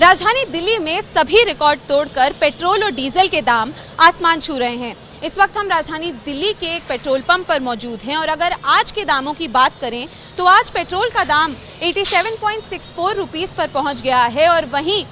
राजधानी दिल्ली में सभी रिकॉर्ड तोड़कर पेट्रोल और डीजल के दाम आसमान छू रहे हैं। इस वक्त हम राजधानी दिल्ली के एक पेट्रोल पंप पर मौजूद हैं और अगर आज के दामों की बात करें तो आज पेट्रोल का दाम 87.64 रुपीस पर पहुंच गया है और वहीं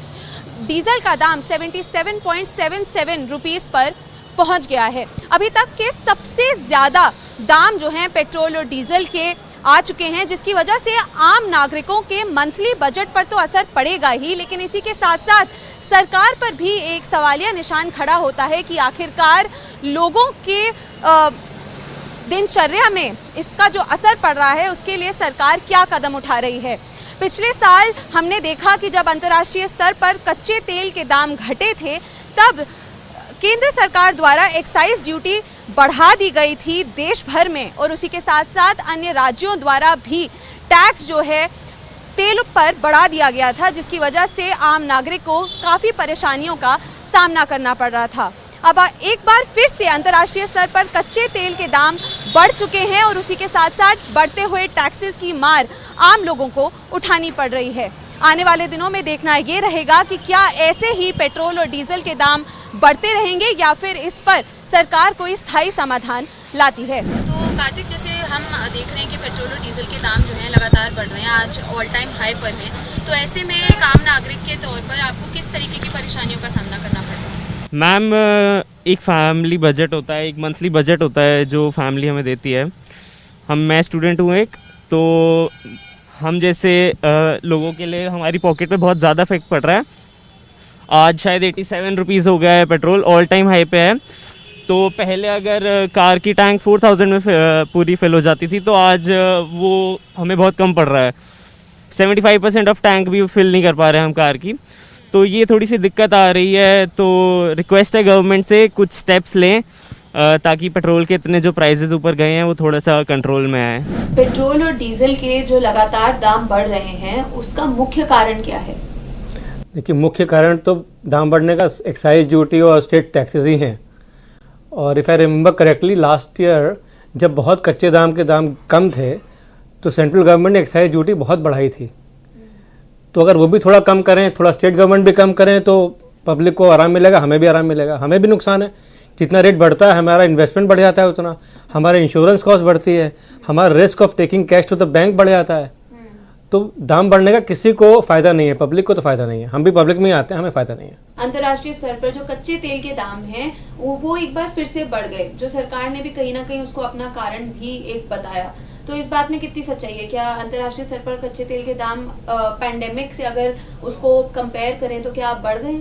डीजल का दाम 77.77 रुपीस पर पहुंच गया है। अभी तक के सबसे ज्यादा दाम जो हैं पेट्रोल और डीजल के आ चुके हैं, जिसकी वजह से आम नागरिकों के मंथली बजट पर तो असर पड़ेगा ही, लेकिन इसी के साथ साथ सरकार पर भी एक सवालिया निशान खड़ा होता है कि आखिरकार लोगों के दिनचर्या में इसका जो असर पड़ रहा है उसके लिए सरकार क्या कदम उठा रही है। पिछले साल हमने देखा कि जब अंतर्राष्ट्रीय स्तर पर कच्चे तेल के दाम घटे थे तब केंद्र सरकार द्वारा एक्साइज ड्यूटी बढ़ा दी गई थी देश भर में और उसी के साथ साथ अन्य राज्यों द्वारा भी टैक्स जो है तेल पर बढ़ा दिया गया था, जिसकी वजह से आम नागरिक को काफ़ी परेशानियों का सामना करना पड़ रहा था। अब एक बार फिर से अंतर्राष्ट्रीय स्तर पर कच्चे तेल के दाम बढ़ चुके हैं और उसी के साथ साथ बढ़ते हुए टैक्सेस की मार आम लोगों को उठानी पड़ रही है। आने वाले दिनों में देखना ये रहेगा कि क्या ऐसे ही पेट्रोल और डीजल के दाम बढ़ते रहेंगे या फिर इस पर सरकार कोई स्थायी समाधान लाती है। तो कार्तिक, जैसे हम देख रहे हैं कि पेट्रोल और डीजल के दाम जो हैं लगातार बढ़ रहे हैं, आज ऑल टाइम हाई पर हैं, तो ऐसे में एक आम नागरिक के तौर पर आपको किस तरीके की परेशानियों का सामना करना पड़ रहा है? मैम, एक फैमिली बजट होता है, एक मंथली बजट होता है जो फैमिली हमें देती है। मैं स्टूडेंट हूँ एक, तो हम जैसे लोगों के लिए हमारी पॉकेट पे बहुत ज़्यादा इफेक्ट पड़ रहा है। आज शायद 87 रुपीज़ हो गया है, पेट्रोल ऑल टाइम हाई पे है। तो पहले अगर कार की टैंक 4000 में पूरी फिल हो जाती थी तो आज वो हमें बहुत कम पड़ रहा है। 75% ऑफ टैंक भी फिल नहीं कर पा रहे हैं हम कार की, तो ये थोड़ी सी दिक्कत आ रही है। तो रिक्वेस्ट है गवर्नमेंट से कुछ स्टेप्स लें ताकि पेट्रोल के इतने जो प्राइसेस ऊपर गए हैं वो थोड़ा सा कंट्रोल में आए। पेट्रोल और डीजल के जो लगातार दाम बढ़ रहे हैं उसका मुख्य कारण क्या है? देखिए, मुख्य कारण तो दाम बढ़ने का एक्साइज ड्यूटी और स्टेट टैक्सेस ही हैं। और if I remember correctly, last year जब बहुत कच्चे दाम के दाम कम थे तो सेंट्रल गवर्नमेंट ने एक्साइज ड्यूटी बहुत बढ़ाई थी। तो अगर वो भी थोड़ा कम करें, थोड़ा स्टेट गवर्नमेंट भी कम करें तो पब्लिक को आराम मिलेगा, हमें भी आराम मिलेगा। हमें भी नुकसान है, जितना रेट बढ़ता है हमारा इन्वेस्टमेंट बढ़ जाता है, उतना हमारा इंश्योरेंस कॉस्ट बढ़ती है, हमारा risk of taking cash to the bank बढ़ जाता है। तो दाम बढ़ने का किसी को फायदा नहीं है, पब्लिक को तो फायदा नहीं है। हम भी पब्लिक में ही आते हैं, हमें फायदा नहीं है। अंतर्राष्ट्रीय स्तर पर जो कच्चे तेल के दाम हैं वो एक बार फिर से बढ़ गए, जो सरकार ने भी कहीं ना कहीं उसको अपना कारण भी एक बताया। तो इस बात में कितनी सच्चाई है? क्या अंतर्राष्ट्रीय स्तर पर कच्चे तेल के दाम पैंडेमिक से अगर उसको कंपेयर करें तो क्या बढ़ गए?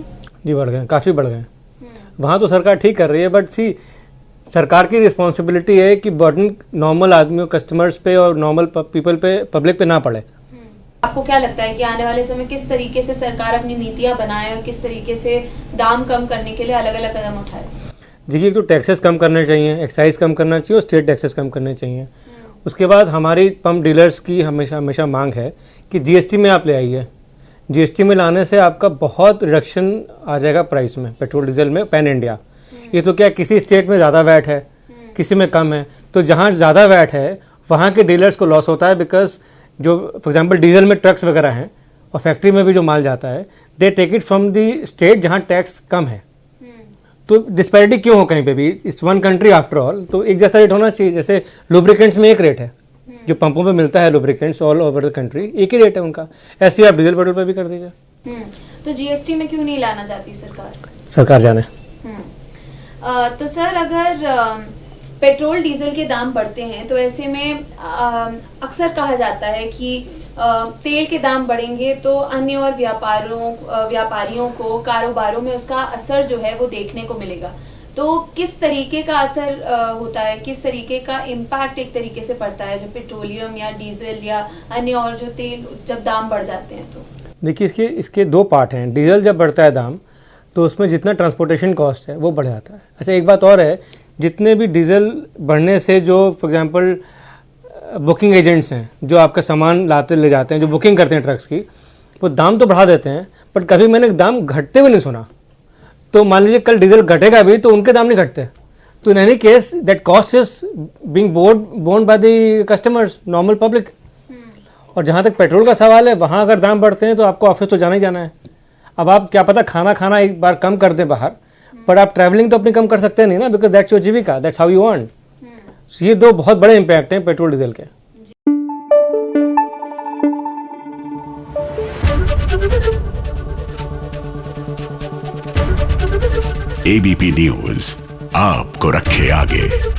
जी बढ़ गए, काफी बढ़ गए। वहां तो सरकार ठीक कर रही है, बट सी सरकार की रिस्पॉन्सिबिलिटी है कि बर्डन नॉर्मल आदमियों, कस्टमर्स पे और नॉर्मल पीपल पे, पब्लिक पे ना पड़े। आपको क्या लगता है कि आने वाले समय किस तरीके से सरकार अपनी नीतियां बनाए और किस तरीके से दाम कम करने के लिए अलग अलग कदम उठाए? देखिए, तो टैक्सेस कम करने चाहिए, एक्साइज कम करना चाहिए और स्टेट टैक्सेस कम करने चाहिए। उसके बाद हमारी पंप डीलर्स की हमेशा मांग है कि जीएसटी में आप ले आइए। जीएसटी में लाने से आपका बहुत रिडक्शन आ जाएगा प्राइस में, पेट्रोल डीजल में, पैन इंडिया। ये तो क्या, किसी स्टेट में ज़्यादा वैट है, किसी में कम है, तो जहाँ ज़्यादा वैट है वहाँ के डीलर्स को लॉस होता है। बिकॉज जो फॉर एग्जांपल डीजल में ट्रक्स वगैरह हैं और फैक्ट्री में भी जो माल जाता है, they take it from the state जहाँ टैक्स कम है। तो डिस्पैरिटी क्यों हो कहीं पे भी? It's one country after all, तो एक जैसा रेट होना चाहिए। जैसे लुब्रिकेंट्स में एक रेट है जो पंपों पे मिलता है, lubricants all over the country एक ही रेट है उनका, ऐसे आप डीजल पेट्रोल पे भी कर दीजिए। तो जीएसटी में क्यों नहीं लाना चाहती सरकार जाने। तो सर, अगर पेट्रोल डीजल के दाम बढ़ते हैं तो ऐसे में अक्सर कहा जाता है कि तेल के दाम बढ़ेंगे तो अन्य और व्यापारियों को, कारोबारों में उसका असर जो है वो देखने को मिलेगा। तो किस तरीके का असर होता है, किस तरीके का इम्पैक्ट एक तरीके से पड़ता है जब पेट्रोलियम या डीजल या अन्य और जो तेल जब दाम बढ़ जाते हैं? तो देखिए, इसके दो पार्ट हैं। डीजल जब बढ़ता है दाम तो उसमें जितना ट्रांसपोर्टेशन कॉस्ट है वो बढ़ जाता है। अच्छा, एक बात और है, जितने भी डीजल बढ़ने से जो फॉर एग्जांपल बुकिंग एजेंट्स हैं जो आपका सामान लाते ले जाते हैं, जो बुकिंग करते हैं ट्रक्स की, वो दाम तो बढ़ा देते हैं, बट कभी मैंने दाम घटते हुए नहीं सुना। तो मान लीजिए कल डीजल घटेगा भी तो उनके दाम नहीं घटते। तो in any case that cost is being borne by the customers, normal public. और जहाँ तक पेट्रोल का सवाल है, वहाँ अगर दाम बढ़ते हैं तो आपको ऑफिस तो जाना ही जाना है। अब आप क्या पता खाना एक बार कम कर दें बाहर, पर आप ट्रैवलिंग तो अपनी कम कर सकते नहीं ना, because that's your Jeevika, that's how you earn. ये दो बहुत बड़े इम्पैक्ट हैं पेट्रोल डीजल के। एबीपी न्यूज आपको रखे आगे।